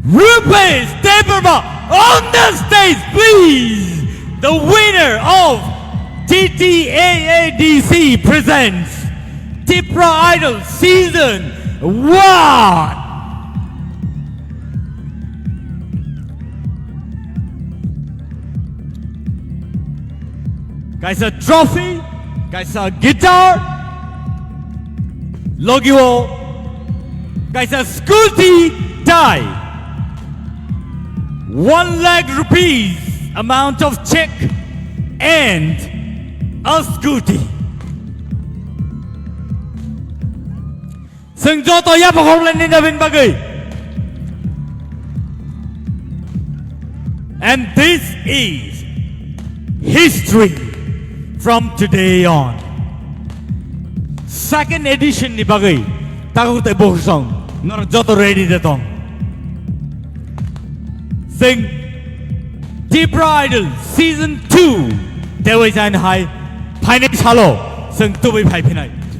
Rupesh, Debbarma on the stage, please. The winner of TTAADC presents Tipra Idol Season 1. Guys, a trophy, guys, a guitar, logo, guys, a Scooty tie, 1 lakh rupees amount of check, and a Scooty. ซึ่งโจตัวยับของเล่นนี่จะเป็นบักย and this is history from today on. Second edition ni bagay. Takot tayo buksan. Narjoto ready na tong. Sing Tipra Idol Season 2. Dewey Zain Hai. Painik Halo. Sing Tubay Pai Pinay.